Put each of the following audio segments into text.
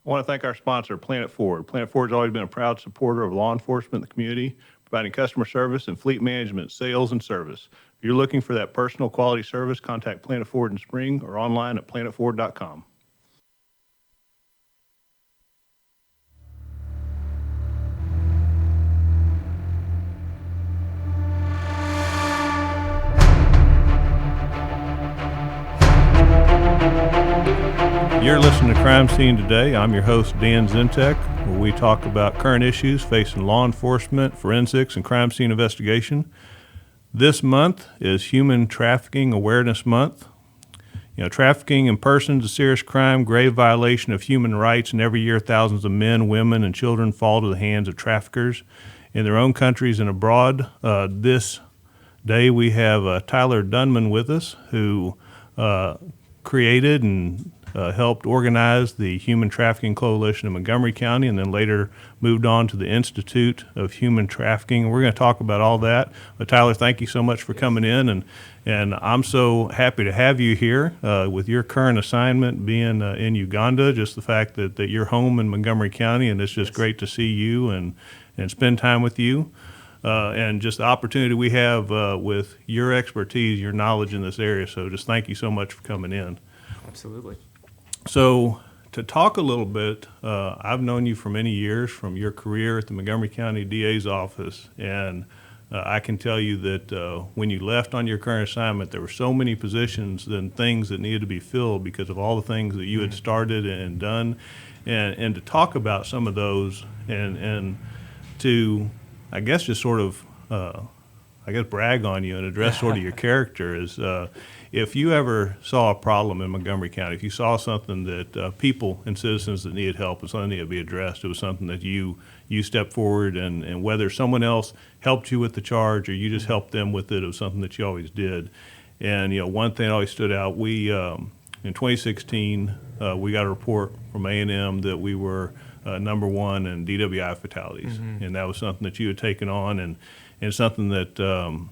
I want to thank our sponsor, Planet Ford. Planet Ford has always been a proud supporter of law enforcement in the community, providing customer service and fleet management, sales, and service. If you're looking for that personal quality service, contact Planet Ford in Spring or online at planetford.com. You're listening to Crime Scene Today. I'm your host, Dan Zentek, where we talk about current issues facing law enforcement, forensics, and crime scene investigation. This month is Human Trafficking Awareness Month. Trafficking in persons is a serious crime, grave violation of human rights, and every year thousands of men, women, and children fall to the hands of traffickers in their own countries and abroad. This day we have Tyler Dunman with us, who created and helped organize the Human Trafficking Coalition in Montgomery County, and then later moved on to the Institute of Human Trafficking. We're going to talk about all that. But Tyler, thank you so much for coming in, and I'm so happy to have you here with your current assignment being in Uganda. Just the fact that you're home in Montgomery County, and it's just great to see you and spend time with you. And just the opportunity we have with your expertise, your knowledge in this area. So just thank you so much for coming in. Absolutely. So to talk a little bit, I've known you for many years from your career at the Montgomery County DA's office, and I can tell you that when you left on your current assignment, there were so many positions and things that needed to be filled because of all the things that you had started and done, and to talk about some of those and to, I guess, just sort of, brag on you and address sort of your character is if you ever saw a problem in Montgomery County, if you saw something that people and citizens that needed help and something that needed to be addressed, it was something that you stepped forward and whether someone else helped you with the charge or you just helped them with it, it was something that you always did. And, one thing that always stood out, we, in 2016, we got a report from A&M that we were number one in DWI fatalities. Mm-hmm. And that was something that you had taken on and something that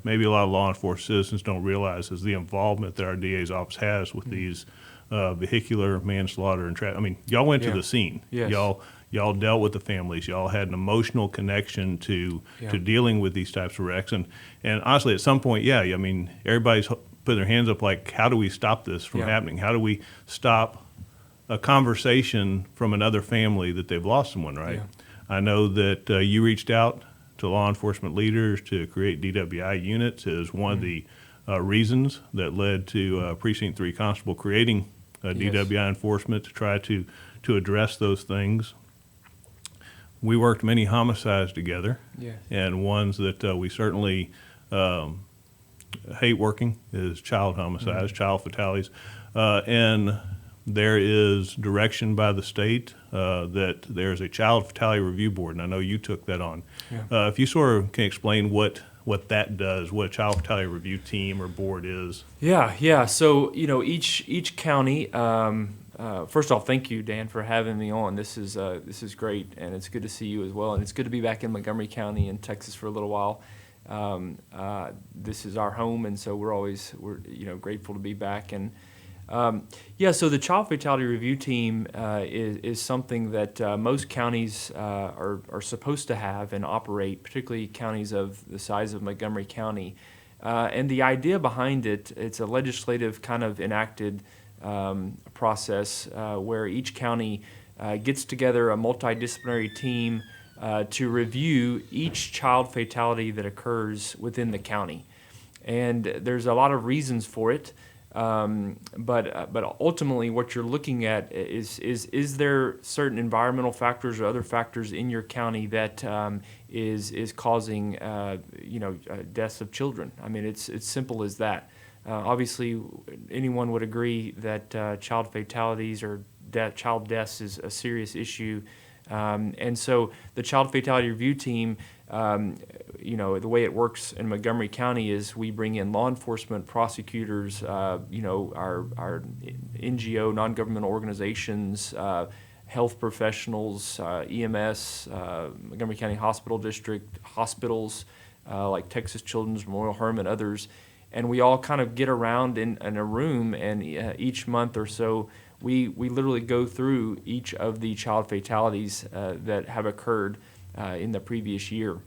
maybe a lot of law enforcement citizens don't realize is the involvement that our DA's office has with these vehicular manslaughter and trafficking. I mean, y'all went to the scene. Yes. Y'all dealt with the families. Y'all had an emotional connection to dealing with these types of wrecks. And honestly, at some point, I mean, everybody's putting their hands up like, how do we stop this from happening? How do we stop a conversation from another family that they've lost someone, right? Yeah. I know that you reached out to law enforcement leaders to create DWI units as one of the reasons that led to Precinct 3 Constable creating DWI enforcement to try to address those things. We worked many homicides together, and ones that we certainly hate working is child homicides, child fatalities, and there is direction by the state that there's a child fatality review board, and I know you took that on. Yeah. If you sort of can explain what that does, what a child fatality review team or board is. Yeah. So each county. First off, thank you, Dan, for having me on. This is great, and it's good to see you as well. And it's good to be back in Montgomery County in Texas for a little while. This is our home, and so we're grateful to be back. And so the Child Fatality Review Team is something that most counties are supposed to have and operate, particularly counties of the size of Montgomery County. And the idea behind it's a legislative kind of enacted process where each county gets together a multidisciplinary team to review each child fatality that occurs within the county. And there's a lot of reasons for it. But ultimately, what you're looking at is there certain environmental factors or other factors in your county that is causing deaths of children? I mean, it's simple as that. Obviously, anyone would agree that child fatalities or child deaths is a serious issue, and so the Child Fatality Review Team. The way it works in Montgomery County is we bring in law enforcement, prosecutors, our NGO, non-governmental organizations, health professionals, EMS, Montgomery County Hospital District, hospitals like Texas Children's, Memorial Hermann, and others, and we all kind of get around in a room, and each month or so we literally go through each of the child fatalities that have occurred in the previous year.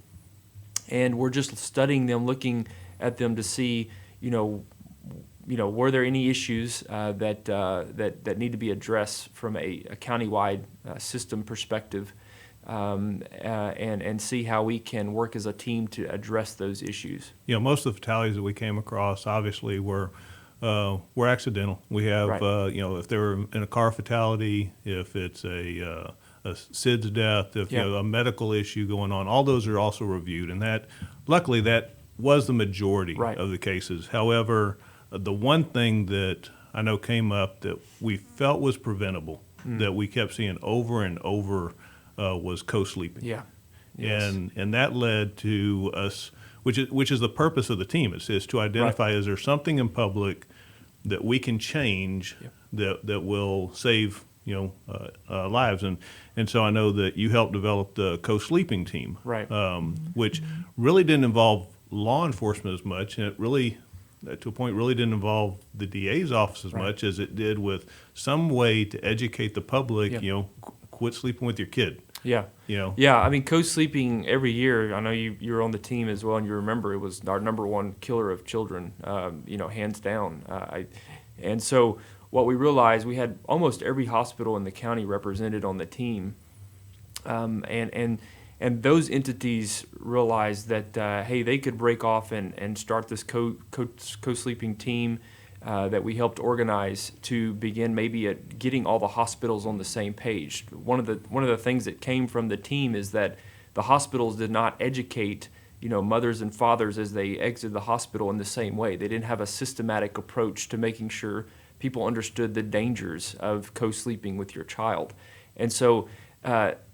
And we're just studying them, looking at them to see, were there any issues that need to be addressed from a countywide system perspective, and see how we can work as a team to address those issues. Most of the fatalities that we came across obviously were accidental. We have, Right. If they were in a car fatality, if it's a SIDS death, if Yeah. a medical issue going on, all those are also reviewed, and luckily that was the majority Right. of the cases. However, the one thing that I know came up that we felt was preventable, that we kept seeing over and over, was co-sleeping. Yeah. Yes. And that led to us, which is the purpose of the team, is to identify, is there something in public that we can change that will save lives, and so I know that you helped develop the co-sleeping team, Right. Which really didn't involve law enforcement as much, and it really, to a point, really didn't involve the DA's office as Right. much as it did with some way to educate the public. Yeah. Quit sleeping with your kid. Yeah. Yeah, I mean, co-sleeping every year, I know you're on the team as well, and you remember it was our number one killer of children, hands down. And so what we realized, we had almost every hospital in the county represented on the team. And those entities realized that, hey, they could break off and start this co-sleeping team that we helped organize to begin maybe at getting all the hospitals on the same page. One of the things that came from the team is that the hospitals did not educate mothers and fathers as they exited the hospital in the same way. They didn't have a systematic approach to making sure people understood the dangers of co-sleeping with your child. And so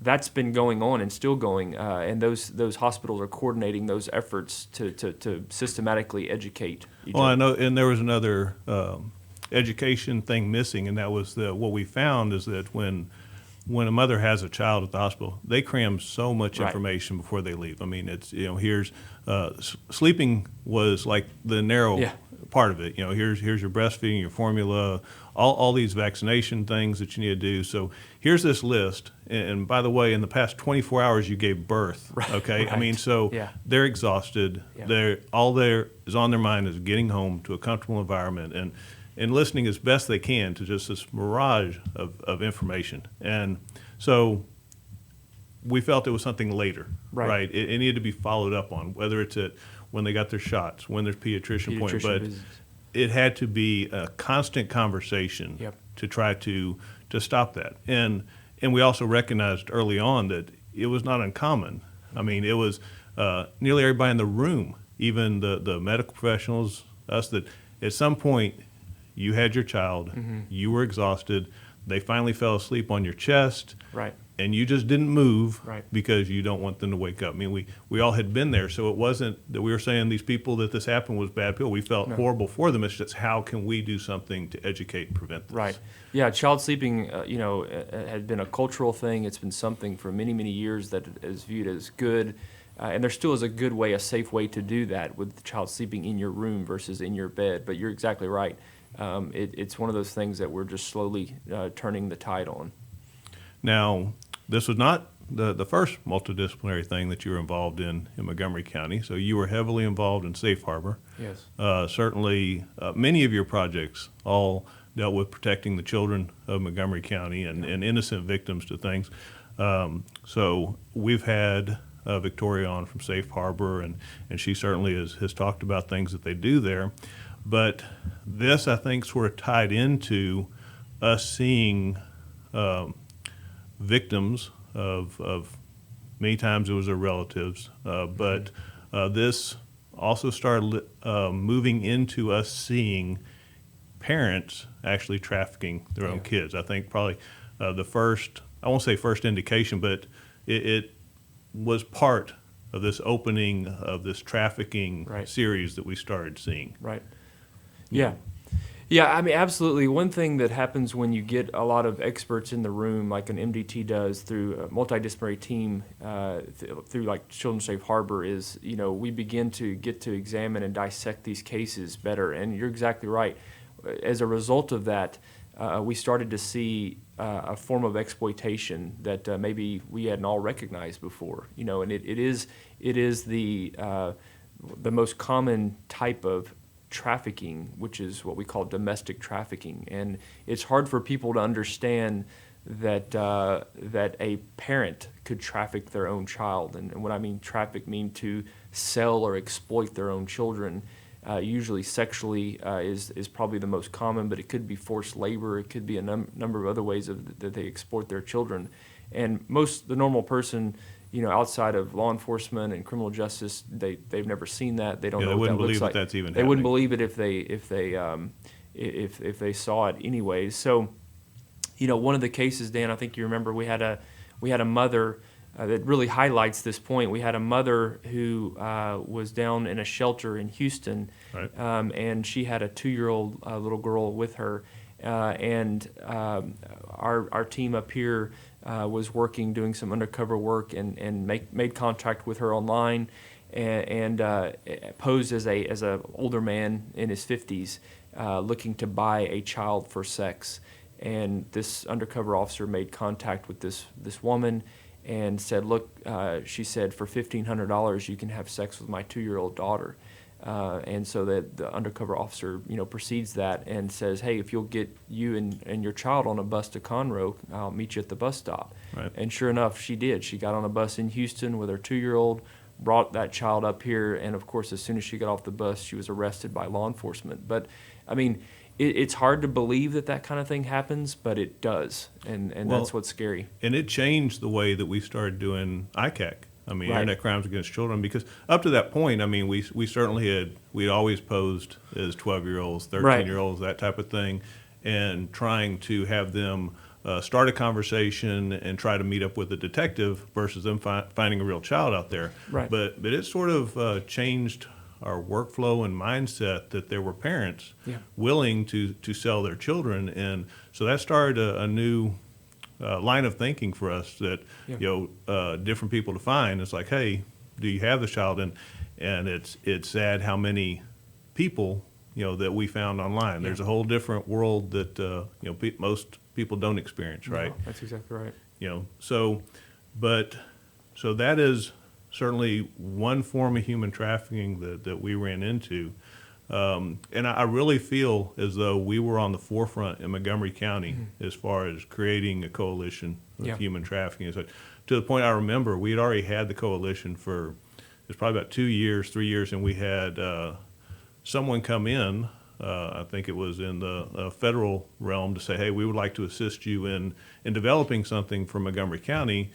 that's been going on and still going, and those hospitals are coordinating those efforts to systematically educate each Well, other. I know, and there was another education thing missing, and that was what we found is that when a mother has a child at the hospital, they cram so much Right. information before they leave. I mean, it's here's sleeping was like the narrow Yeah. part of it. Here's your breastfeeding, your formula, all these vaccination things that you need to do. So here's this list, and by the way, in the past 24 hours you gave birth. Right. Okay, I mean, Right. so Yeah. they're exhausted. Yeah. All there is on their mind is getting home to a comfortable environment and listening as best they can to just this mirage of information. And so we felt it was something later, Right. It needed to be followed up on, whether it's when they got their shots, when there's pediatrician appointment, but visits. it had to be a constant conversation Yep. to try to stop that. And we also recognized early on that it was not uncommon. I mean, it was nearly everybody in the room, even the medical professionals, us, that at some point you had your child, you were exhausted, they finally fell asleep on your chest, Right. and you just didn't move Right. because you don't want them to wake up. I mean, we all had been there, so it wasn't that we were saying these people that this happened was bad people. We felt No. horrible for them. It's just how can we do something to educate and prevent this? Right. Yeah, child sleeping, had been a cultural thing. It's been something for many, many years that is viewed as good. And there still is a safe way to do that with the child sleeping in your room versus in your bed. But you're exactly right. It's one of those things that we're just slowly turning the tide on. Now, this was not the first multidisciplinary thing that you were involved in Montgomery County. So you were heavily involved in Safe Harbor. Yes. Certainly, many of your projects all dealt with protecting the children of Montgomery County and innocent victims to things. So we've had Victoria on from Safe Harbor, and she certainly has talked about things that they do there. But this, I think, sort of tied into us seeing victims of many times it was their relatives, but this also started moving into us seeing parents actually trafficking their own kids. I think probably the first, I won't say first indication, but it was part of this opening of this trafficking Right. series that we started seeing. Right. Yeah. Yeah, I mean, absolutely. One thing that happens when you get a lot of experts in the room, like an MDT does through a multidisciplinary team, through like Children's Safe Harbor, is, we begin to get to examine and dissect these cases better. And you're exactly right. As a result of that, we started to see a form of exploitation that maybe we hadn't all recognized before. And it is the most common type of trafficking, which is what we call domestic trafficking. And it's hard for people to understand that a parent could traffic their own child. And when I mean traffic, mean to sell or exploit their own children. Usually sexually is probably the most common, but it could be forced labor. It could be a number of other ways that they exploit their children. And the normal person, outside of law enforcement and criminal justice, they've never seen that. They don't know what that looks like. They wouldn't believe that that's even happening. They wouldn't believe it if they saw it anyways. So, one of the cases, Dan, I think you remember, we had a mother that really highlights this point. We had a mother who was down in a shelter in Houston, right. And she had a 2-year-old little girl with her. And our team up here was working, doing some undercover work, and made contact with her online, and posed as a older man in his 50s, looking to buy a child for sex. And this undercover officer made contact with this woman and said, look, she said, for $1,500 you can have sex with my 2-year-old daughter. And so that the undercover officer, proceeds that and says, hey, if you'll get you and your child on a bus to Conroe, I'll meet you at the bus stop. Right. And sure enough, she did. She got on a bus in Houston with her 2-year-old, brought that child up here, and of course, as soon as she got off the bus, she was arrested by law enforcement. But, I mean, it's hard to believe that kind of thing happens, but it does, and that's what's scary. And it changed the way that we started doing ICAC. I mean, Right. Internet Crimes Against Children, because up to that point, I mean, we certainly we'd always posed as 12-year-olds, 13-year-olds, that type of thing, and trying to have them start a conversation and try to meet up with a detective versus them finding a real child out there. Right. But it sort of changed our workflow and mindset that there were parents willing to sell their children, and so that started a new line of thinking for us that different people to find. It's like, hey, do you have the child? And it's sad how many people that we found online. Yeah. There's a whole different world that most people don't experience, right? No, that's exactly right. So that is certainly one form of human trafficking that we ran into. And I really feel as though we were on the forefront in Montgomery County as far as creating a coalition of human trafficking. So, to the point I remember, we had already had the coalition for, it's probably about 2 years, 3 years, and we had someone come in, I think it was in the federal realm, to say, hey, we would like to assist you in developing something for Montgomery County.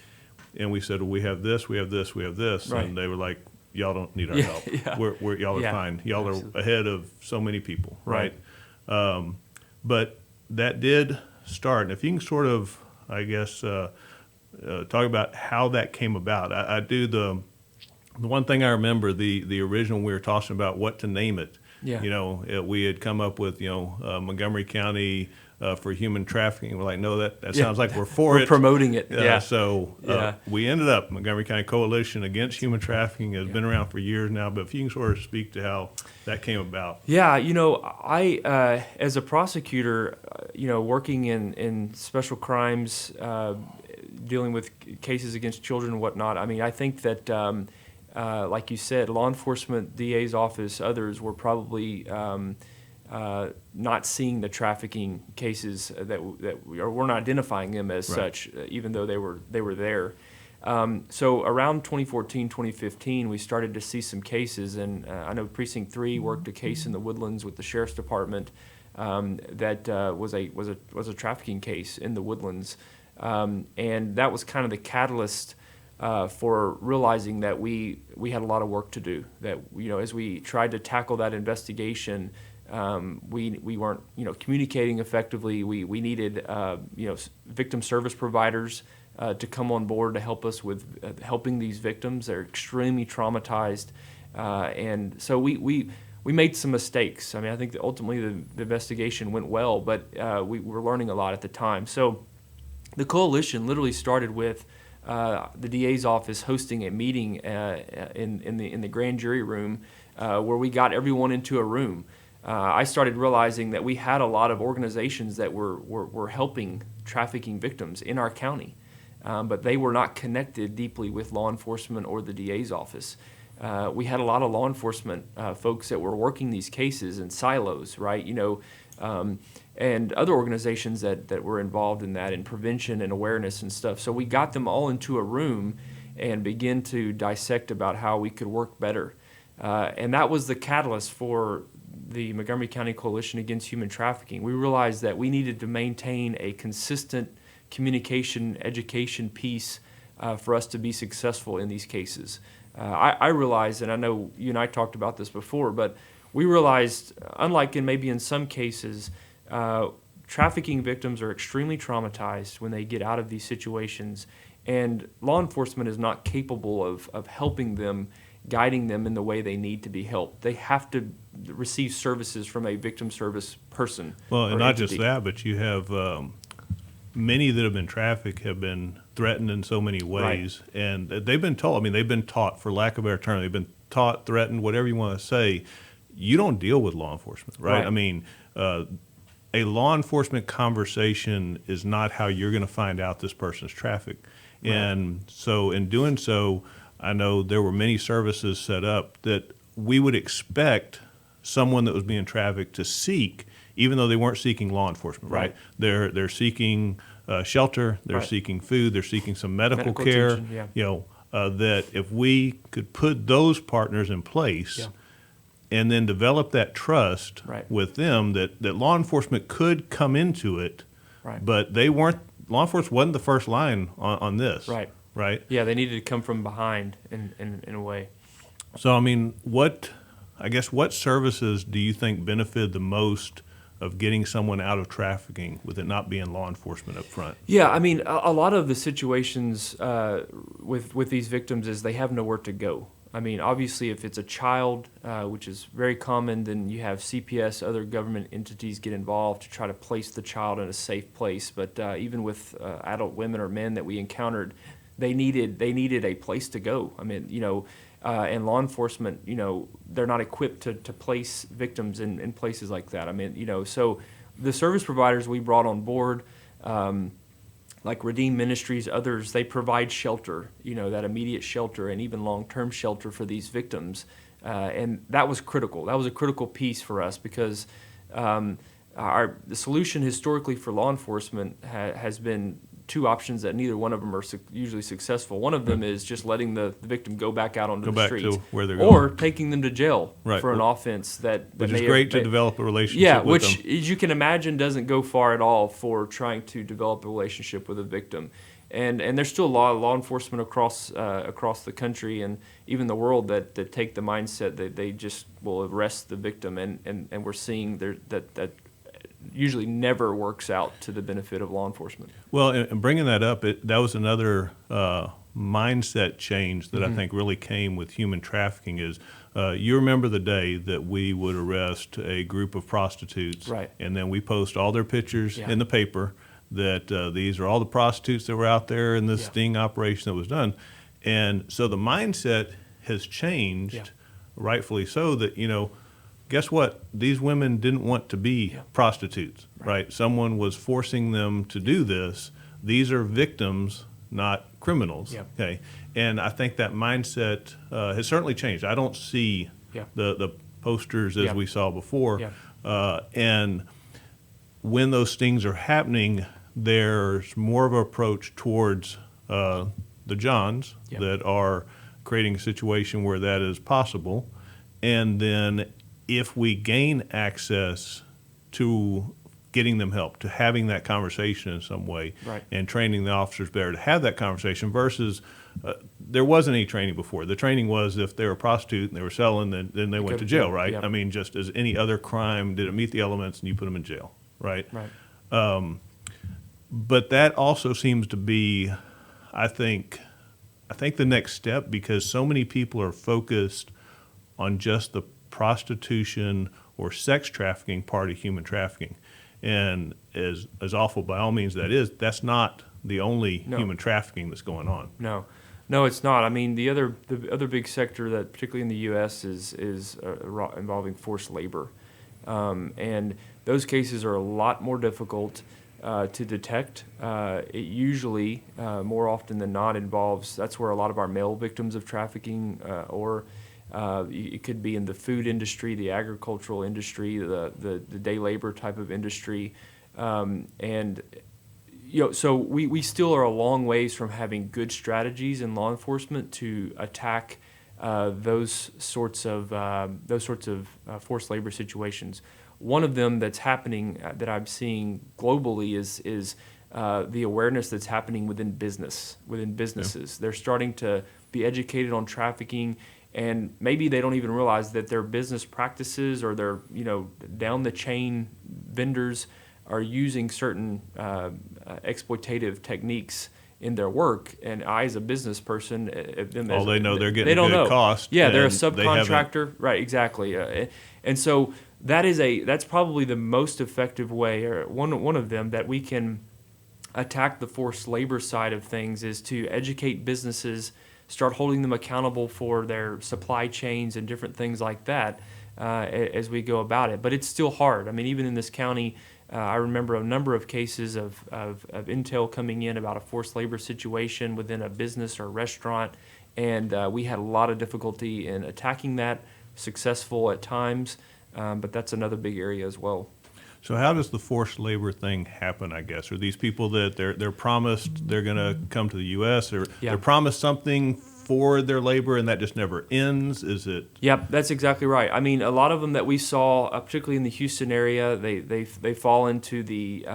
And we said, well, we have this, we have this, we have this. Right. And they were like, y'all don't need our help. We're y'all are fine. Y'all are ahead of so many people, right? But that did start. And if you can sort of, I guess, talk about how that came about. I do the one thing I remember, the original, we were talking about what to name it. Yeah. We had come up with, Montgomery County for human trafficking. We're like, no, that sounds like we're for it. Promoting it. So we ended up, Montgomery County Coalition Against Human Trafficking has been around for years now, but if you can sort of speak to how that came about. Yeah, I, as a prosecutor, working in special crimes, dealing with cases against children and whatnot, I mean, I think that, like you said, law enforcement, DA's office, others were probably not seeing the trafficking cases or we're not identifying them as such, even though they were there. So around 2014, 2015, we started to see some cases, and I know Precinct 3 worked a case in the Woodlands with the Sheriff's Department that was a trafficking case in the Woodlands, and that was kind of the catalyst for realizing that we had a lot of work to do. That as we tried to tackle that investigation, we weren't communicating effectively. We needed victim service providers to come on board to help us with helping these victims. They're extremely traumatized, and so we made some mistakes. I mean, I think that ultimately the investigation went well, but we were learning a lot at the time. So the coalition literally started with the DA's office hosting a meeting in the grand jury room where we got everyone into a room. I started realizing that we had a lot of organizations that were helping trafficking victims in our county, but they were not connected deeply with law enforcement or the DA's office. We had a lot of law enforcement folks that were working these cases in silos, right? And other organizations that were involved in that, in prevention and awareness and stuff. So we got them all into a room and began to dissect about how we could work better. And that was the catalyst for the Montgomery County Coalition Against Human Trafficking. We realized that we needed to maintain a consistent communication, education piece for us to be successful in these cases. I realized, and I know you and I talked about this before, but we realized, unlike maybe in some cases, trafficking victims are extremely traumatized when they get out of these situations, and law enforcement is not capable of helping them, guiding them in the way they need to be helped. They have to receive services from a victim service person. Well, and not entity. just that, but you have many that have been trafficked have been threatened in so many ways, Right. and they've been told. I mean, they've been taught, for lack of a better term, they've been taught, threatened, whatever you want to say. You don't deal with law enforcement, right? Right. I mean, a law enforcement conversation is not how you're going to find out this person's trafficked. Right. And so in doing so, I know there were many services set up that we would expect someone that was being trafficked to seek, even though they weren't seeking law enforcement, right? They're seeking shelter, they're Right. seeking food, they're seeking some medical Medical care. attention, yeah. That if we could put those partners in place, Yeah. and then develop that trust Right. with them, that law enforcement could come into it, Right. but law enforcement wasn't the first line on this. Right. Right? Yeah, they needed to come from behind in a way. So, I mean, what services do you think benefit the most of getting someone out of trafficking with it not being law enforcement up front? Yeah, I mean, a lot of the situations with these victims is they have nowhere to go. I mean, obviously, if it's a child, which is very common, then you have CPS, other government entities get involved to try to place the child in a safe place. But even with adult women or men that we encountered, they needed a place to go. I mean, and law enforcement, they're not equipped to place victims in places like that. I mean, so the service providers we brought on board, like Redeem Ministries, others, they provide shelter, that immediate shelter and even long-term shelter for these victims. And that was critical. That was a critical piece for us because the solution historically for law enforcement has been two options that neither one of them are usually successful. One of them is just letting the victim go back out onto the streets, to where they're or going. taking them to jail Right. for an offense that Which may is have- great to develop a relationship yeah, with which, them. as you can imagine, doesn't go far at all for trying to develop a relationship with a victim. And there's still a lot of law enforcement across the country and even the world that take the mindset that they just will arrest the victim, and we're seeing that usually never works out to the benefit of law enforcement. Well, and bringing that up, that was another mindset change that I think really came with human trafficking is you remember the day that we would arrest a group of prostitutes, Right. and then we post all their pictures Yeah. in the paper that these are all the prostitutes that were out there in this Yeah. sting operation that was done. And so the mindset has changed, Yeah. rightfully so, that, guess what? These women didn't want to be Yeah. prostitutes, right? Someone was forcing them to do this. These are victims, not criminals. Yeah. Okay, and I think that mindset has certainly changed. I don't see Yeah. the posters as Yeah. we saw before, Yeah. and when those things are happening, there's more of an approach towards the Johns Yeah. that are creating a situation where that is possible, and then if we gain access to getting them help, to having that conversation in some way, Right. and training the officers better to have that conversation versus there wasn't any training before. The training was if they were a prostitute and they were selling, then they went go to to jail, jail, right? yeah. I mean, just as any other crime, did it meet the elements and you put them in jail, right? Right. But that also seems to be, I think the next step, because so many people are focused on just the prostitution or sex trafficking part of human trafficking. And as awful by all means that is, that's not the only No. human trafficking that's going on. No, it's not. I mean, the other big sector that, particularly in the U.S., is involving forced labor. And those cases are a lot more difficult to detect. It usually, more often than not, that's where a lot of our male victims of trafficking, or it could be in the food industry, the agricultural industry, the day labor type of industry. And so we still are a long ways from having good strategies in law enforcement to attack those sorts of forced labor situations. One of them that's happening that I'm seeing globally is the awareness that's happening within businesses. Yeah. They're starting to be educated on trafficking, and maybe they don't even realize that their business practices or their down the chain vendors are using certain exploitative techniques in their work. And I, as a business person, they know they're getting a good cost. Yeah, they're a subcontractor. Right, exactly. And so that's probably the most effective way, or one of them, that we can attack the forced labor side of things, is to educate businesses, start holding them accountable for their supply chains and different things like that as we go about it. But it's still hard. I mean, even in this county, I remember a number of cases of intel coming in about a forced labor situation within a business or restaurant, and we had a lot of difficulty in attacking that, successful at times, but that's another big area as well. So how does the forced labor thing happen, I guess? Are these people that they're promised they're going to come to the U.S., or they're promised something for their labor and that just never ends? Is it? Yep, that's exactly right. I mean, a lot of them that we saw, particularly in the Houston area, they fall into the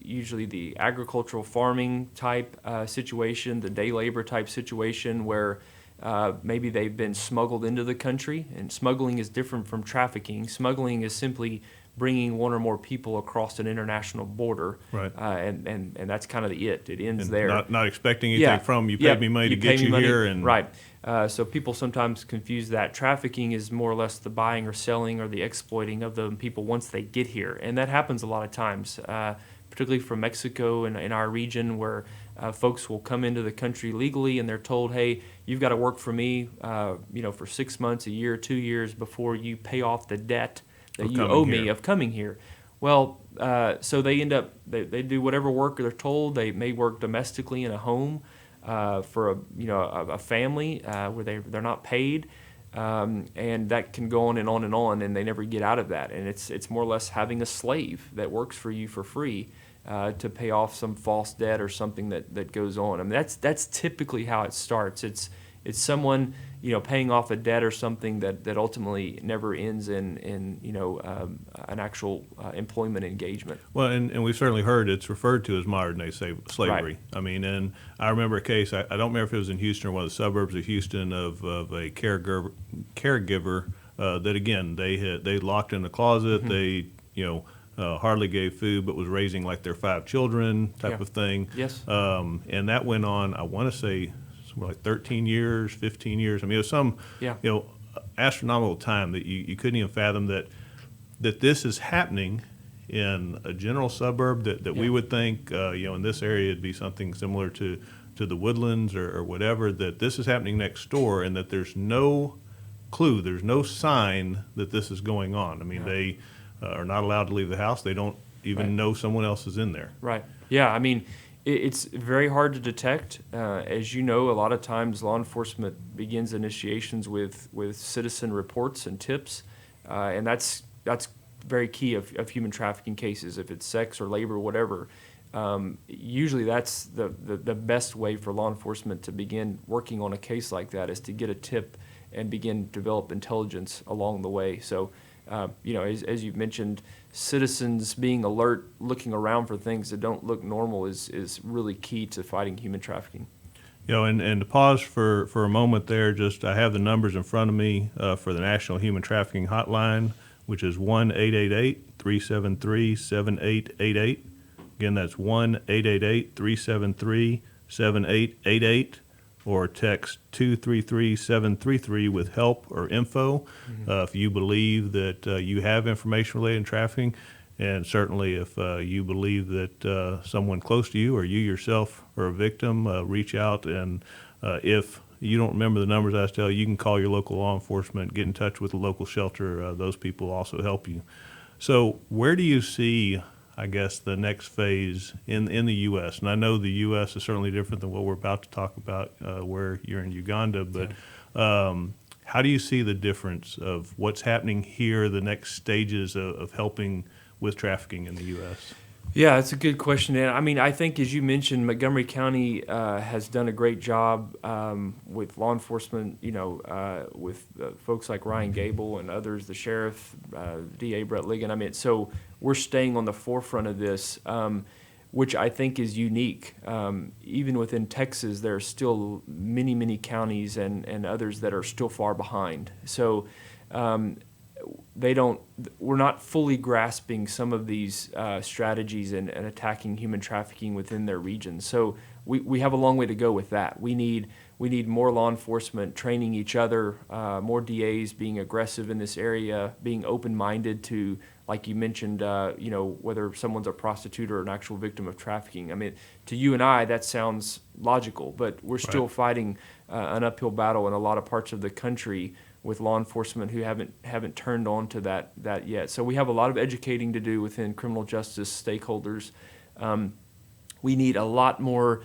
usually the agricultural farming type situation, the day labor type situation, where maybe they've been smuggled into the country. And smuggling is different from trafficking. Smuggling is simply bringing one or more people across an international border, right? And that's kind of it. It ends and there. Not expecting anything from you. Paid me money to get you here, and right. So people sometimes confuse that. Trafficking is more or less the buying or selling or the exploiting of the people once they get here, and that happens a lot of times, particularly from Mexico and in our region, where folks will come into the country legally and they're told, "Hey, you've got to work for me, for 6 months, a year, 2 years before you pay off the debt that you owe me of coming here." Well, so they end up, they do whatever work they're told. They may work domestically in a home for a family where they're not paid, and that can go on and on and on, and they never get out of that. And it's more or less having a slave that works for you for free to pay off some false debt or something that goes on. I mean, that's typically how it starts. It's someone paying off a debt or something that ultimately never ends in an actual employment engagement. Well, and we've certainly heard it's referred to as modern day slavery. Right. I mean, and I remember a case, I don't remember if it was in Houston or one of the suburbs of Houston, of a caregiver that, again, they locked in the closet. Mm-hmm. They hardly gave food, but was raising like their 5 children type of thing. Yes. And that went on, I want to say, like 13 years, 15 years. I mean, it was some, astronomical time that you couldn't even fathom that this is happening in a general suburb that we would think, in this area it'd be something similar to the Woodlands or whatever, that this is happening next door, and that there's no clue, there's no sign that this is going on. I mean, they are not allowed to leave the house. They don't even know someone else is in there. Right. Yeah, I mean, it's very hard to detect. As you know, a lot of times law enforcement begins initiations with citizen reports and tips, and that's very key of human trafficking cases. If it's sex or labor or whatever, usually that's the best way for law enforcement to begin working on a case like that, is to get a tip and begin to develop intelligence along the way. So, as you've mentioned, citizens being alert, looking around for things that don't look normal is really key to fighting human trafficking. And to pause for a moment there, I have the numbers in front of me for the National Human Trafficking Hotline, which is 1-888-373-7888. Again, that's 1-888-373-7888, or text 233-733 with help or info. Mm-hmm. If you believe that you have information related to trafficking, and certainly if you believe that someone close to you or you yourself are a victim, reach out. And if you don't remember the numbers I was telling you, you can call your local law enforcement, get in touch with the local shelter. Those people also help you. So where do you see, I guess, the next phase in the U.S.? And I know the U.S. is certainly different than what we're about to talk about, where you're in Uganda, but how do you see the difference of what's happening here, the next stages of helping with trafficking in the U.S.? Yeah, that's a good question, Dan. I mean, I think, as you mentioned, Montgomery County has done a great job with law enforcement, with folks like Ryan Gable and others, the sheriff, DA Brett Ligon. I mean, so we're staying on the forefront of this, which I think is unique. Even within Texas, there are still many, many counties and others that are still far behind. So we're not fully grasping some of these strategies and attacking human trafficking within their regions. So we have a long way to go with that. We need more law enforcement training each other, more DAs being aggressive in this area, being open-minded to, like you mentioned, whether someone's a prostitute or an actual victim of trafficking. I mean, to you and I, that sounds logical, but we're still fighting an uphill battle in a lot of parts of the country with law enforcement who haven't turned on to that yet. So we have a lot of educating to do within criminal justice stakeholders. We need a lot more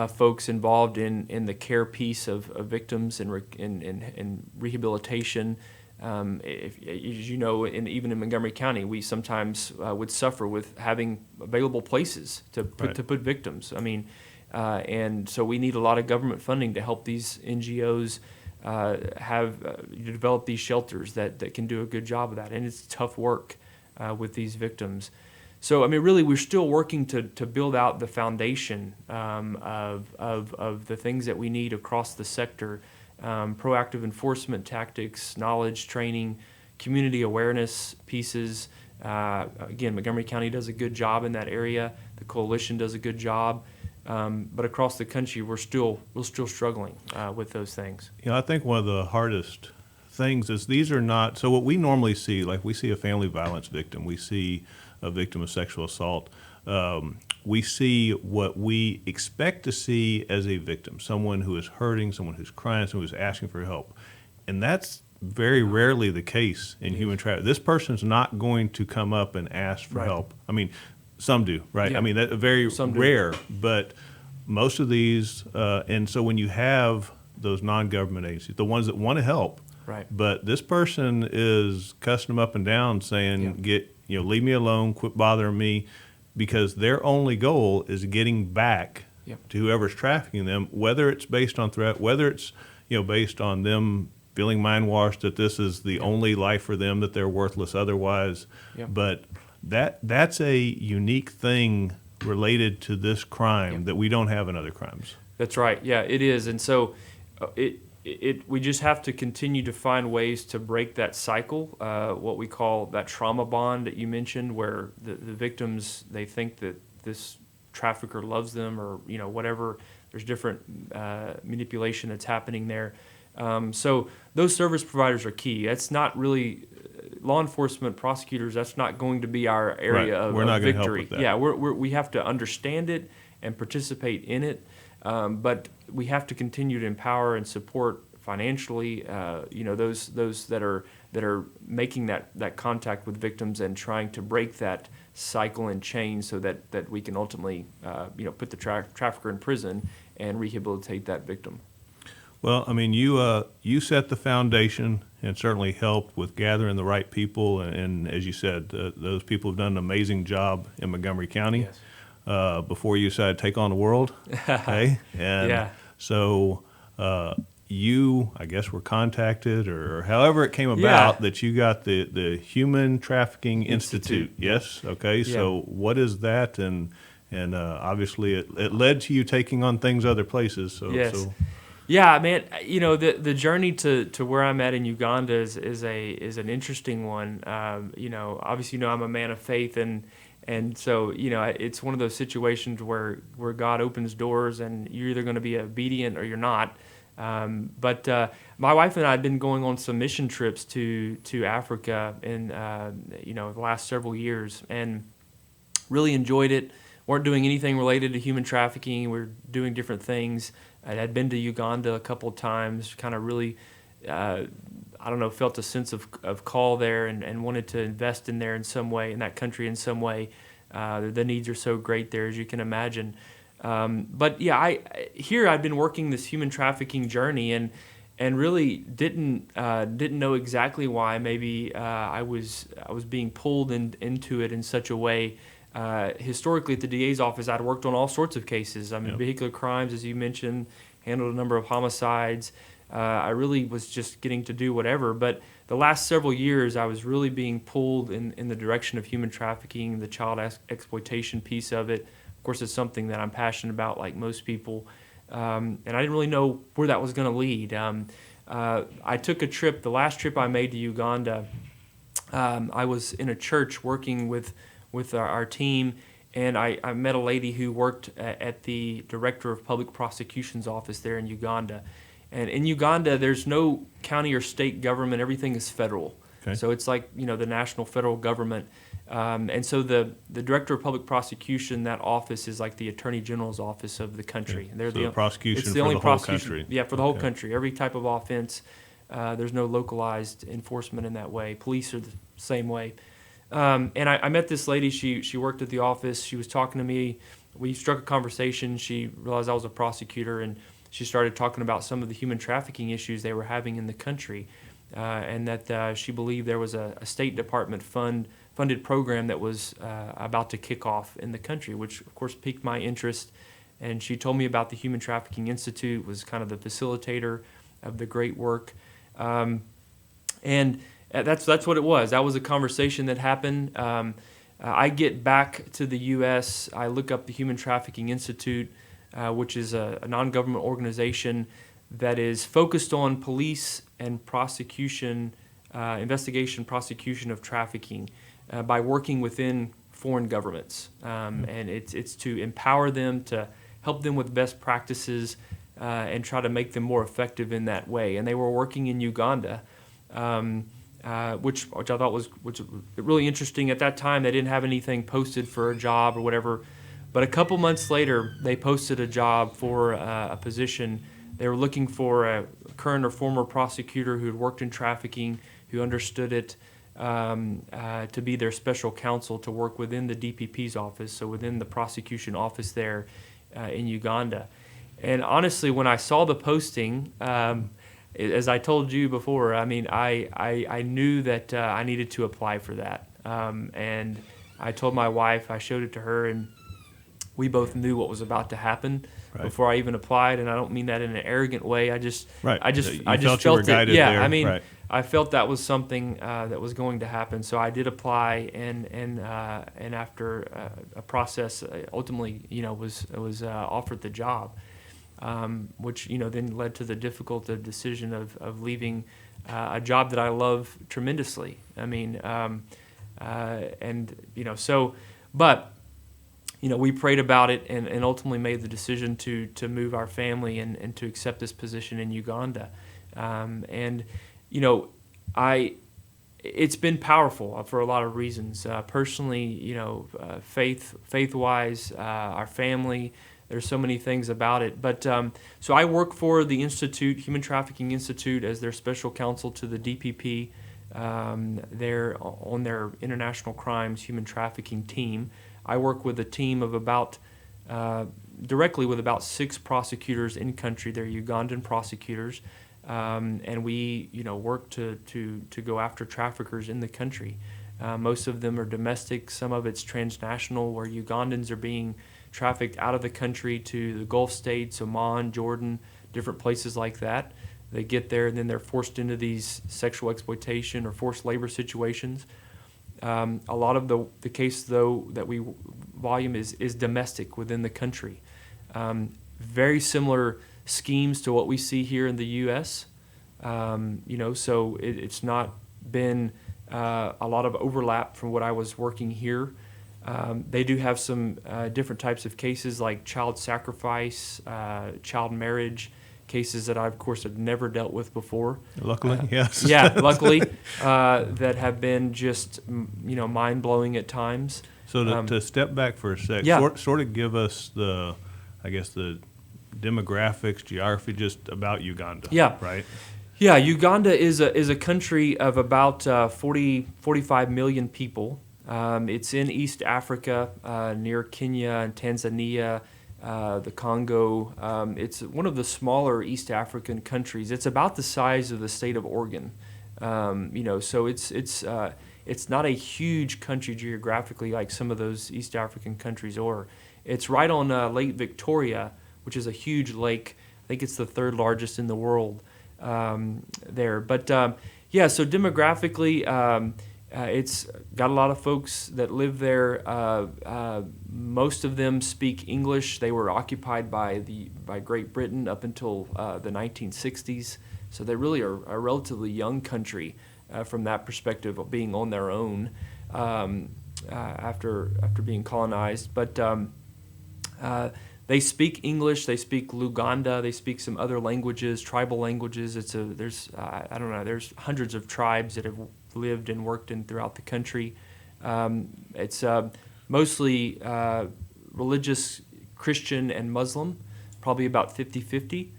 folks involved in the care piece of victims and rehabilitation. As you know, even in Montgomery County, we sometimes would suffer with having available places to put victims. I mean, and so we need a lot of government funding to help these NGOs develop these shelters that can do a good job of that. And it's tough work with these victims. So, I mean, really, we're still working to build out the foundation of the things that we need across the sector. Proactive enforcement tactics, knowledge, training, community awareness pieces. Again, Montgomery County does a good job in that area. The coalition does a good job. But across the country, we're still struggling with those things. I think one of the hardest things is these are not, so what we normally see, like we see a family violence victim, we see a victim of sexual assault, we see what we expect to see as a victim, someone who is hurting, someone who's crying, someone who's asking for help. And that's very rarely the case in human trafficking. This person's not going to come up and ask for help. I mean, some do, right? Yeah. I mean, that's very rare, but most of these, and so when you have those non-government agencies, the ones that want to help, but this person is cussing them up and down saying, leave me alone, quit bothering me, because their only goal is getting back to whoever's trafficking them, whether it's based on threat, whether it's, based on them feeling mind-washed that this is the only life for them, that they're worthless otherwise. But that's a unique thing related to this crime that we don't have in other crimes. That's right. Yeah, it is. And so we just have to continue to find ways to break that cycle, what we call that trauma bond that you mentioned, where the victims, they think that this trafficker loves them or, whatever. There's different manipulation that's happening there. So those service providers are key. That's not really law enforcement, prosecutors. That's not going to be our area of We're not going to help victory. with that. Yeah, we have to understand it and participate in it, but we have to continue to empower and support financially. Those that are making that contact with victims and trying to break that cycle and chain so that we can ultimately put the trafficker in prison and rehabilitate that victim. Well, I mean, you set the foundation and certainly helped with gathering the right people. And as you said, those people have done an amazing job in Montgomery County before you decided to take on the world. Okay? And so you, I guess, were contacted or however it came about that you got the Human Trafficking Institute. Yes? Okay. So what is that? And obviously it led to you taking on things other places. So yeah, man. The journey to where I'm at in Uganda is an interesting one. Obviously, I'm a man of faith, and so it's one of those situations where God opens doors, and you're either going to be obedient or you're not. But my wife and I had been going on some mission trips to Africa in the last several years, and really enjoyed it. Weren't doing anything related to human trafficking. We were doing different things. I had been to Uganda a couple of times, kind of really I don't know, felt a sense of call there and wanted to invest in there in some way, in that country in some way. The needs are so great there, as you can imagine. But yeah, I'd been working this human trafficking journey and really didn't know exactly why. Maybe I was being pulled into it in such a way. Historically, at the DA's office, I'd worked on all sorts of cases. I mean, vehicular crimes, as you mentioned, handled a number of homicides. I really was just getting to do whatever. But the last several years, I was really being pulled in the direction of human trafficking, the child exploitation piece of it. Of course, it's something that I'm passionate about, like most people. And I didn't really know where that was going to lead. I took a trip, the last trip I made to Uganda. I was in a church working with our team, and I met a lady who worked at the Director of Public Prosecution's office there in Uganda. And in Uganda, there's no county or state government. Everything is federal. Okay. So it's like, the national federal government. And so the Director of Public Prosecution, that office is like the Attorney General's office of the country. Okay. They're So the prosecution it's the for only the whole prosecution, country. Yeah, for the whole Okay. country. Every type of offense. There's no localized enforcement in that way. Police are the same way. And I met this lady. She worked at the office. She was talking to me. We struck a conversation. She realized I was a prosecutor, and she started talking about some of the human trafficking issues they were having in the country, and that she believed there was a State Department funded program that was about to kick off in the country, which of course piqued my interest. And she told me about the Human Trafficking Institute, was kind of the facilitator of the great work, and that's what it was. That was a conversation that happened. I get back to the U.S. I look up the Human Trafficking Institute, which is a non-government organization that is focused on police and prosecution, investigation, prosecution of trafficking by working within foreign governments. And it's to empower them, to help them with best practices, and try to make them more effective in that way. And they were working in Uganda, which I thought was really interesting. At that time, they didn't have anything posted for a job or whatever. But a couple months later, they posted a job for a position. They were looking for a current or former prosecutor who had worked in trafficking, who understood it, to be their special counsel to work within the DPP's office, so within the prosecution office there in Uganda. And honestly, when I saw the posting, as I told you before, I mean, I knew that I needed to apply for that. And I told my wife, I showed it to her, and we both knew what was about to happen before I even applied. And I don't mean that in an arrogant way. I just felt it. Yeah, there. I mean, I felt that was something that was going to happen. So I did apply, and after a process, ultimately, was offered the job. Which then led to the difficult decision of leaving a job that I love tremendously. I mean, we prayed about it and ultimately made the decision to move our family and to accept this position in Uganda. It's been powerful for a lot of reasons. Personally, faith-wise, our family. There's so many things about it. But so I work for the Institute, Human Trafficking Institute, as their special counsel to the DPP. They're on their international crimes human trafficking team. I work with a team of directly with about 6 prosecutors in country. They're Ugandan prosecutors. And we, work to go after traffickers in the country. Most of them are domestic. Some of it's transnational, where Ugandans are being trafficked out of the country to the Gulf states, Oman, Jordan, different places like that. They get there, and then they're forced into these sexual exploitation or forced labor situations. A lot of the case, though, that we volume is domestic within the country. Very similar schemes to what we see here in the U.S. So it's not been a lot of overlap from what I was working here. They do have some different types of cases like child sacrifice, child marriage, cases that I, of course, have never dealt with before. Luckily, yes. Yeah, luckily, that have been just, mind-blowing at times. So to step back for a sec, sort of give us the demographics, geography, just about Uganda. Yeah. Right? Yeah, Uganda is a country of about 45 million people. It's in East Africa, near Kenya and Tanzania, the Congo. It's one of the smaller East African countries. It's about the size of the state of Oregon. So it's not a huge country geographically like some of those East African countries are. It's right on Lake Victoria, which is a huge lake. I think it's the third largest in the world there. But so demographically, it's got a lot of folks that live there. Most of them speak English. They were occupied by Great Britain up until the 1960s. So they really are a relatively young country from that perspective of being on their own after being colonized. But they speak English. They speak Luganda. They speak some other languages, tribal languages. There's hundreds of tribes that have lived and worked throughout the country. It's mostly religious, Christian and Muslim, probably about 50-50.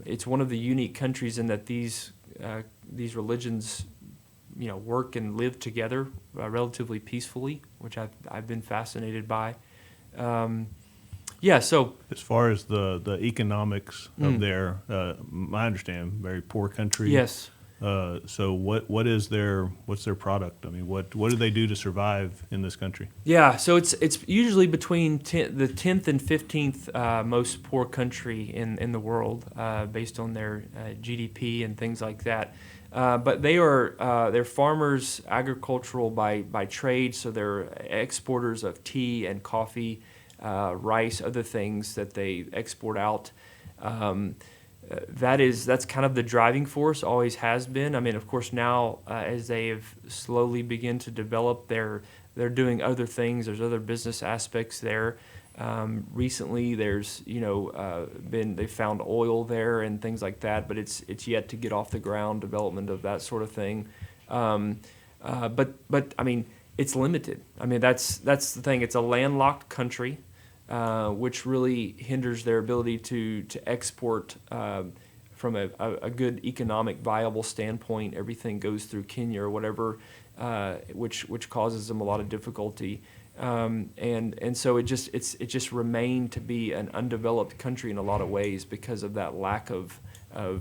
It's one of the unique countries in that these religions, work and live together relatively peacefully, which I've been fascinated by. So as far as the economics of their, I understand, very poor country. Yes. So what's their product? I mean, what do they do to survive in this country? Yeah, so it's usually between the 10th and 15th most poor country in the world, based on their GDP and things like that. But they're farmers, agricultural by trade, so they're exporters of tea and coffee, rice, other things that they export out. That's kind of the driving force, always has been. I mean, of course, now as they have slowly begin to develop, they're doing other things. There's other business aspects there. Recently, there's they found oil there and things like that, but it's yet to get off the ground. Development of that sort of thing, but I mean, it's limited. I mean, that's the thing. It's a landlocked country. Which really hinders their ability to export from a good economic viable standpoint. Everything goes through Kenya or whatever, which causes them a lot of difficulty. And so it just remained to be an undeveloped country in a lot of ways because of that lack of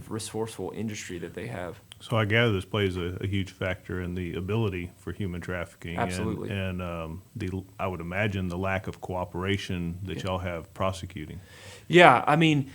resourceful industry that they have. So I gather this plays a huge factor in the ability for human trafficking. Absolutely. And I would imagine the lack of cooperation that y'all have prosecuting. Yeah, I mean,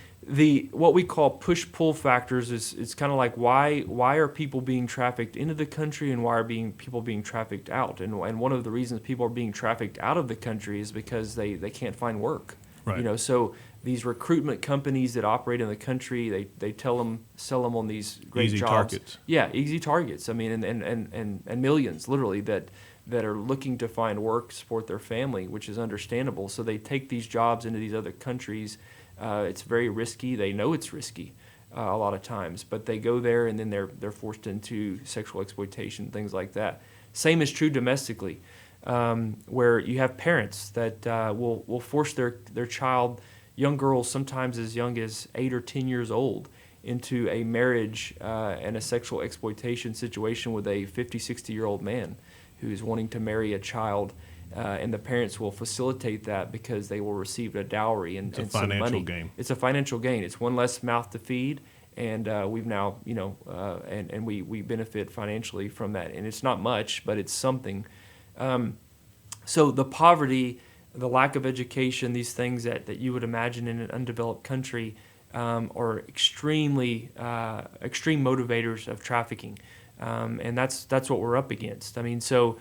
what we call push-pull factors is kind of like why are people being trafficked into the country and why are people being trafficked out? And one of the reasons people are being trafficked out of the country is because they can't find work. Right. So these recruitment companies that operate in the country, they sell them on these great Easy jobs. targets. Yeah, easy targets. I mean, and millions literally that are looking to find work, support their family, which is understandable. So they take these jobs into these other countries. It's very risky. They know it's risky a lot of times, but they go there and then they're forced into sexual exploitation, things like that. Same is true domestically, where you have parents that will force their child, young girls sometimes as young as 8 or 10 years old, into a marriage and a sexual exploitation situation with a 50, 60-year-old man who's wanting to marry a child, and the parents will facilitate that because they will receive a dowry and some money. It's a financial gain. It's a financial gain. It's one less mouth to feed, and we've now, and we benefit financially from that. And it's not much, but it's something. So the poverty, the lack of education, these things that you would imagine in an undeveloped country are extreme motivators of trafficking. And that's what we're up against. I mean, so,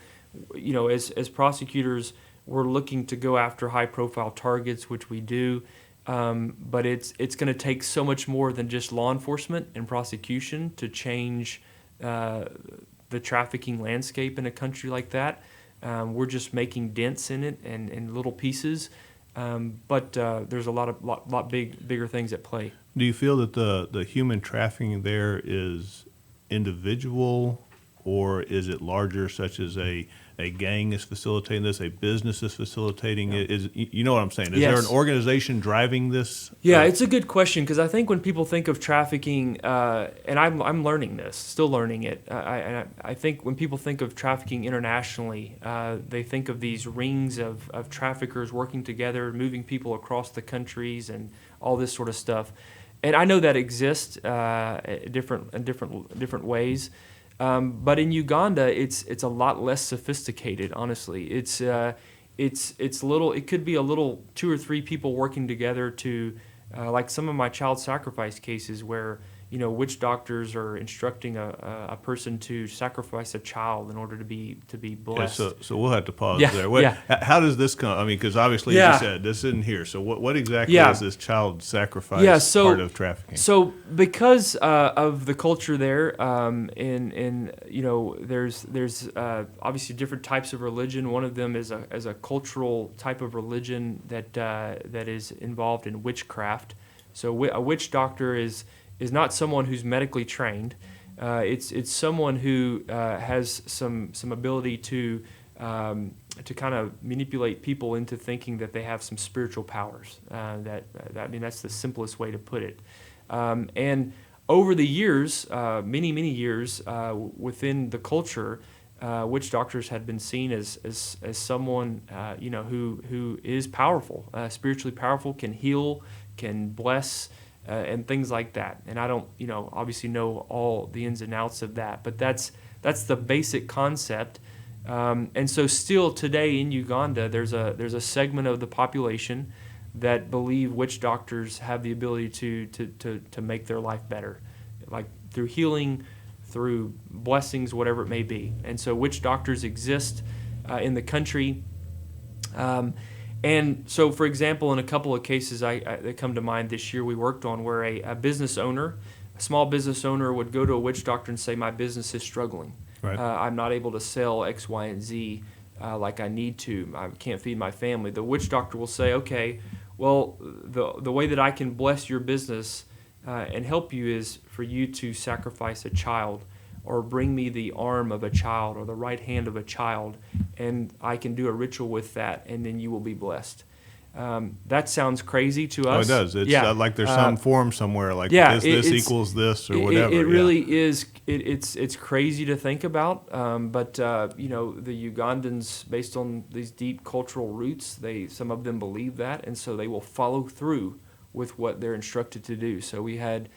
as prosecutors, we're looking to go after high-profile targets, which we do, but it's going to take so much more than just law enforcement and prosecution to change the trafficking landscape in a country like that. We're just making dents in it and in little pieces, but there's a lot bigger things at play. Do you feel that the human trafficking there is individual, or is it larger, such as a a gang is facilitating this, a business is facilitating it? You know what I'm saying? Is Yes. there an organization driving this? Yeah, it's a good question, because I think when people think of trafficking, and I'm learning this, still learning it. I think when people think of trafficking internationally, they think of these rings of traffickers working together, moving people across the countries, and all this sort of stuff. And I know that exists in different ways. But in Uganda, it's a lot less sophisticated. Honestly, it's little. It could be a little 2 or 3 people working together to, like some of my child sacrifice cases, where witch doctors are instructing a person to sacrifice a child in order to be blessed. Yeah, so we'll have to pause Yeah, there. yeah. How does this come? I mean, because obviously, Yeah. as you said, this isn't here. So what exactly Yeah. is this child sacrifice part of trafficking? So because of the culture there, there's obviously different types of religion. One of them is a cultural type of religion that is involved in witchcraft. So a witch doctor is not someone who's medically trained. It's someone who has some ability to kind of manipulate people into thinking that they have some spiritual powers. That's the simplest way to put it. And over the years, many years, within the culture, witch doctors had been seen as someone who is powerful, spiritually powerful, can heal, can bless. And things like that. And I don't, obviously know all the ins and outs of that, but that's the basic concept. And so still today in Uganda, there's a segment of the population that believe witch doctors have the ability to make their life better, like through healing, through blessings, whatever it may be. And so witch doctors exist in the country. And so, for example, in a couple of cases that come to mind this year we worked on, where a business owner, a small business owner, would go to a witch doctor and say, my business is struggling. Right. I'm not able to sell X, Y, and Z like I need to. I can't feed my family. The witch doctor will say, okay, well, the way that I can bless your business and help you is for you to sacrifice a child, or bring me the arm of a child or the right hand of a child, and I can do a ritual with that, and then you will be blessed. That sounds crazy to us. Oh, it does. It's like there's some form somewhere, like this equals this, or whatever. It really is. It's crazy to think about. But the Ugandans, based on these deep cultural roots, some of them believe that, and so they will follow through with what they're instructed to do. So we had,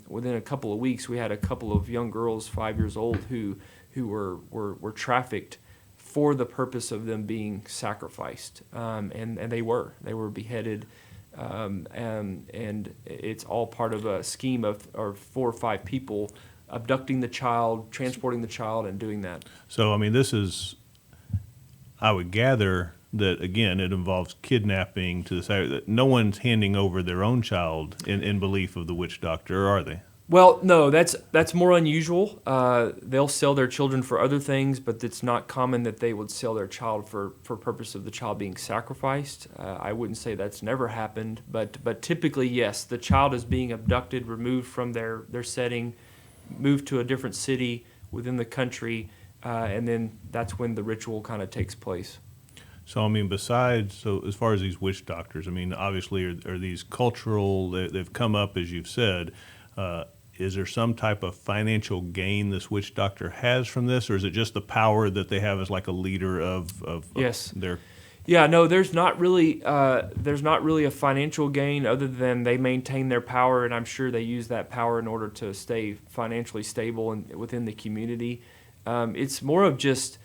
within a couple of weeks, we had a couple of young girls, 5 years old, who were trafficked for the purpose of them being sacrificed, and they were beheaded, and it's all part of a scheme of 4 or 5 people abducting the child, transporting the child, and doing that. So I mean, this is, I would gather that, again, it involves kidnapping to the side that no one's handing over their own child in belief of the witch doctor, are they? Well, no, that's more unusual. They'll sell their children for other things, but it's not common that they would sell their child for purpose of the child being sacrificed. I wouldn't say that's never happened, but typically, yes, the child is being abducted, removed from their setting, moved to a different city within the country, and then that's when the ritual kind of takes place. So, I mean, so as far as these witch doctors, I mean, obviously are these cultural, they've come up, as you've said. Is there some type of financial gain this witch doctor has from this, or is it just the power that they have as like a leader of Yes. their? Yeah, no, there's not really a financial gain other than they maintain their power, and I'm sure they use that power in order to stay financially stable and within the community. It's more of just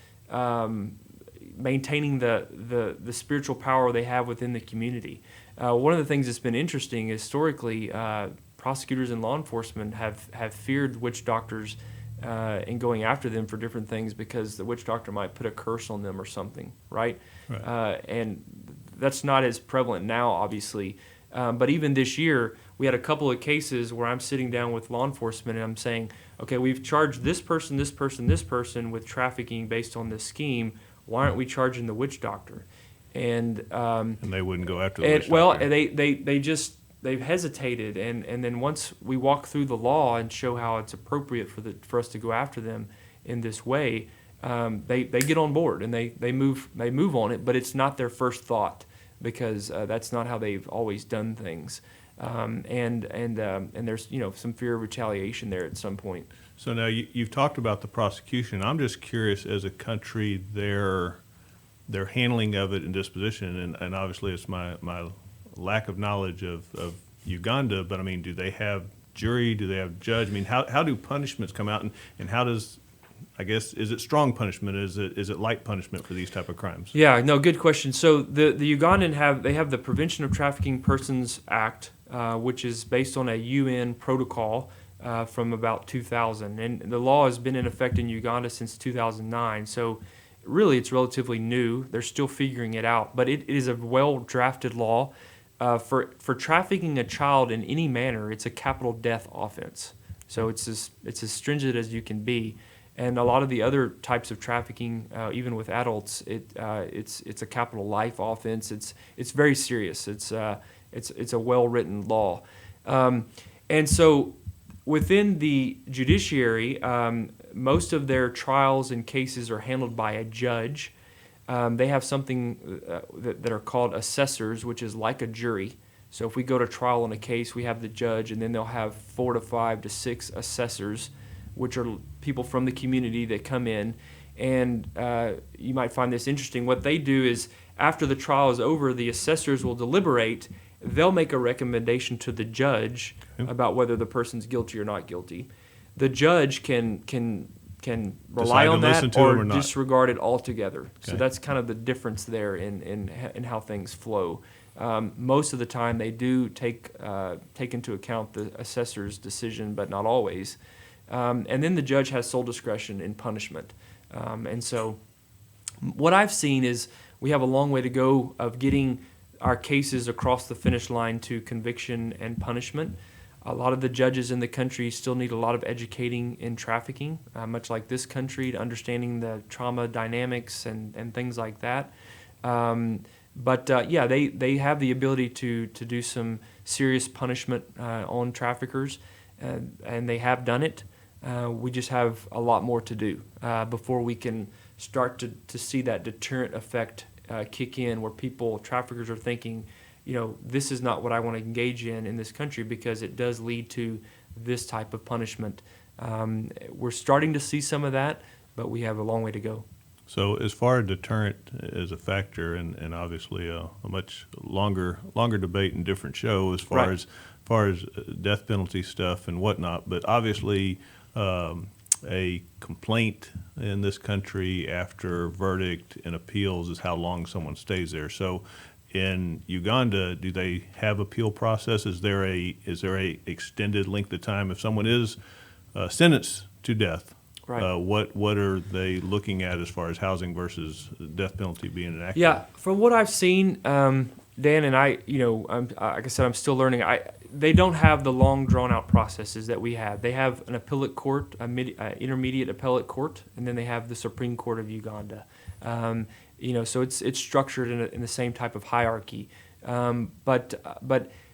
maintaining the spiritual power they have within the community. One of the things that's been interesting historically, prosecutors and law enforcement have feared witch doctors in going after them for different things, because the witch doctor might put a curse on them or something, right? And that's not as prevalent now, obviously. But even this year, we had a couple of cases where I'm sitting down with law enforcement and I'm saying, okay, we've charged this person with trafficking based on this scheme. Why aren't we charging the witch doctor? And they wouldn't go after the witch doctor. They've hesitated, and then once we walk through the law and show how it's appropriate for us to go after them in this way, they get on board and they move on it, but it's not their first thought because that's not how they've always done things. And there's some fear of retaliation there at some point. So now you've talked about the prosecution. I'm just curious, as a country, their handling of it and disposition, and obviously it's my lack of knowledge of Uganda, but I mean, do they have jury? Do they have judge? I mean, how do punishments come out, and how does, I guess, is it strong punishment? Is it light punishment for these type of crimes? Yeah, no, good question. So the Ugandan have the Prevention of Trafficking Persons Act, which is based on a UN protocol from about 2000, and the law has been in effect in Uganda since 2009. So really, it's relatively new. They're still figuring it out, but it is a well-drafted law. For trafficking a child in any manner, it's a capital death offense. So it's as stringent as you can be. And a lot of the other types of trafficking, even with adults, it's a capital life offense. It's very serious. It's a well-written law, and so within the judiciary, most of their trials and cases are handled by a judge. They have something that are called assessors, which is like a jury. So if we go to trial on a case, we have the judge, and then they'll have 4 to 5 to 6 assessors, which are people from the community that come in. And you might find this interesting. What they do is, after the trial is over, the assessors will deliberate. They'll make a recommendation to the judge about whether the person's guilty or not guilty. The judge can rely on that or disregard it altogether. Okay. So that's kind of the difference there in how things flow. Most of the time, they do take into account the assessor's decision, but not always. And then the judge has sole discretion in punishment. And so what I've seen is we have a long way to go of getting our cases across the finish line to conviction and punishment. A lot of the judges in the country still need a lot of educating in trafficking, much like this country, to understanding the trauma dynamics and things like that. But they have the ability to do some serious punishment on traffickers, and they have done it. We just have a lot more to do before we can start to see that deterrent effect kick in, where traffickers are thinking, this is not what I want to engage in this country, because it does lead to this type of punishment. We're starting to see some of that, but we have a long way to go. So as far as deterrent is a factor, and obviously a much longer debate and different show as far as death penalty stuff and whatnot, but obviously a complaint in this country after verdict and appeals is how long someone stays there. So in Uganda, do they have appeal process? Is there a extended length of time if someone is sentenced to death? Right. What are they looking at as far as housing versus death penalty being enacted? Yeah, from what I've seen, Dan and I, like I said, I'm still learning. They don't have the long, drawn-out processes that we have. They have an appellate court, intermediate appellate court, and then they have the Supreme Court of Uganda. So it's structured in the same type of hierarchy. But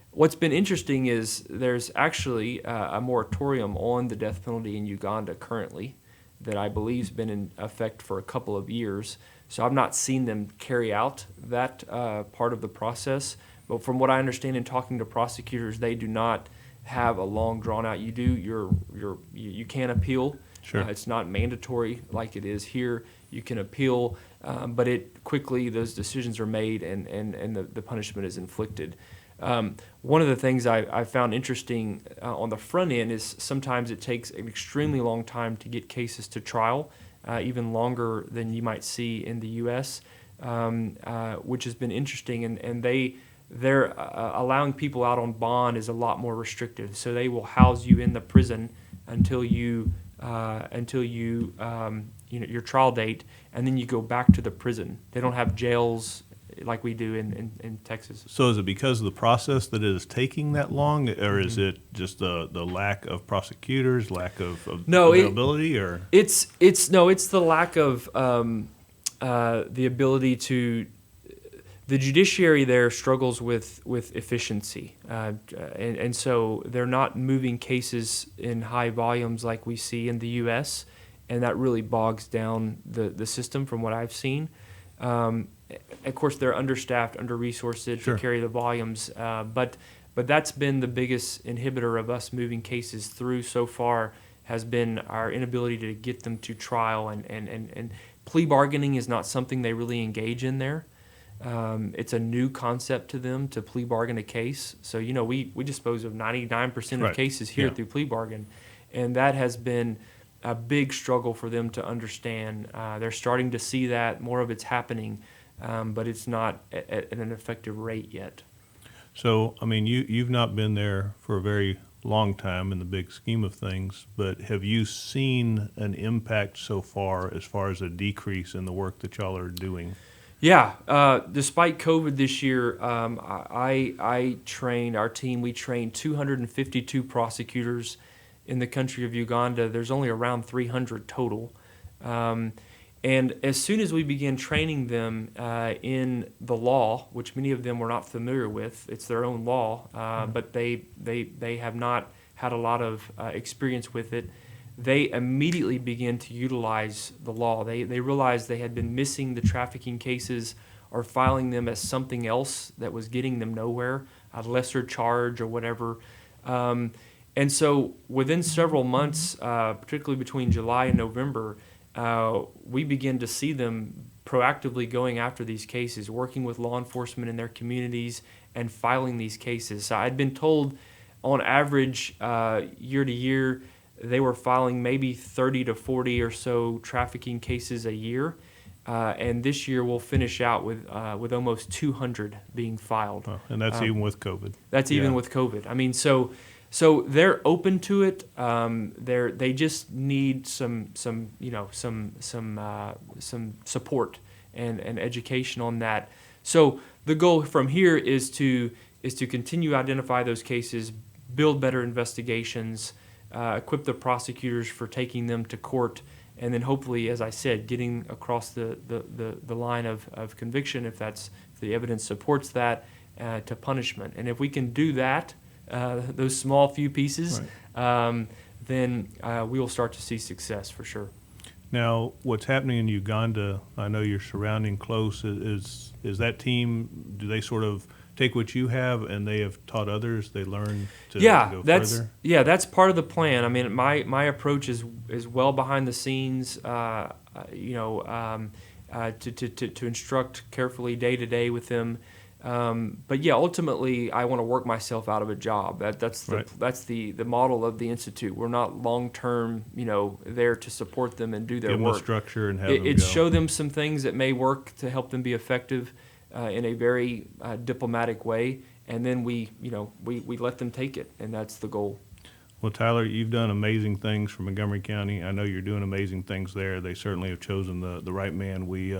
what's been interesting is there's actually a moratorium on the death penalty in Uganda currently that I believe has been in effect for a couple of years. So I've not seen them carry out that part of the process. But from what I understand in talking to prosecutors, they do not have a long drawn out. You can appeal. Sure. It's not mandatory like it is here. You can appeal, but quickly those decisions are made and the punishment is inflicted. One of the things I found interesting on the front end is sometimes it takes an extremely long time to get cases to trial, even longer than you might see in the U.S., which has been interesting. And they're allowing people out on bond is a lot more restrictive. So they will house you in the prison until your trial date, and then you go back to the prison. They don't have jails like we do in Texas. So is it because of the process that it is taking that long, or is it just the lack of prosecutors, lack of availability, or it's the lack of the ability to. The judiciary there struggles with efficiency, and so they're not moving cases in high volumes like we see in the U.S., and that really bogs down the system from what I've seen. Of course, they're understaffed, under-resourced Sure. to carry the volumes, but that's been the biggest inhibitor of us moving cases through so far, has been our inability to get them to trial, and plea bargaining is not something they really engage in there. It's a new concept to them to plea bargain a case. So, we dispose of 99% Right. of cases here Yeah. through plea bargain, and that has been a big struggle for them to understand. They're starting to see that more of it's happening, but it's not at an effective rate yet. So, I mean, you've not been there for a very long time in the big scheme of things, but have you seen an impact so far as a decrease in the work that y'all are doing? Yeah, despite COVID this year, I trained our team. We trained 252 prosecutors in the country of Uganda. There's only around 300 total. And as soon as we began training them in the law, which many of them were not familiar with, it's their own law, but they have not had a lot of experience with it, they immediately began to utilize the law. They realized they had been missing the trafficking cases or filing them as something else that was getting them nowhere, a lesser charge or whatever. And so within several months, particularly between July and November, we begin to see them proactively going after these cases, working with law enforcement in their communities and filing these cases. So I'd been told on average, year to year, they were filing maybe 30 to 40 or so trafficking cases a year. And this year we'll finish out with almost 200 being filed. Oh, and that's even with COVID. That's even Yeah. with COVID. I mean, so they're open to it. They just need some support and education on that. So the goal from here is to continue to identify those cases, build better investigations, equip the prosecutors for taking them to court, and then hopefully, as I said, getting across the line of conviction, if the evidence supports that, to punishment. And if we can do that, those small few pieces, Right. then we will start to see success for sure. Now, what's happening in Uganda, I know you're surrounding close, is that team, do they sort of take what you have and they have taught others, they learn to go further? That's part of the plan. I mean, my approach is well behind the scenes, to instruct carefully day to day with them. But yeah, ultimately, I want to work myself out of a job. That's the model of the institute. We're not long term, there to support them and do their Give them work. a structure and have them go. Show them some things that may work to help them be effective in a very diplomatic way, and then we let them take it, and that's the goal. Well, Tyler, you've done amazing things for Montgomery County. I know you're doing amazing things there. They certainly have chosen the right man. We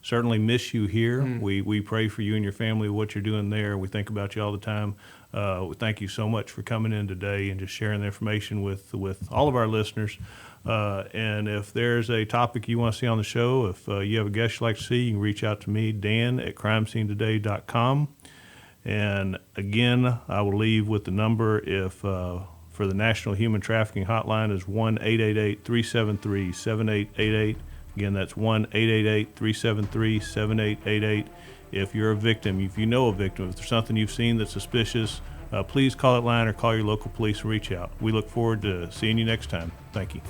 certainly miss you here. We pray for you and your family, what you're doing there. We think about you all the time. Thank you so much for coming in today and just sharing the information with all of our listeners. And if there's a topic you want to see on the show, if you have a guest you'd like to see, you can reach out to me, dan@crimescenetoday.com. And again, I will leave with the number for the National Human Trafficking Hotline is 1-888-373-7888. Again, that's 1-888-373-7888. If you're a victim, if you know a victim, if there's something you've seen that's suspicious, please call that line or call your local police and reach out. We look forward to seeing you next time. Thank you.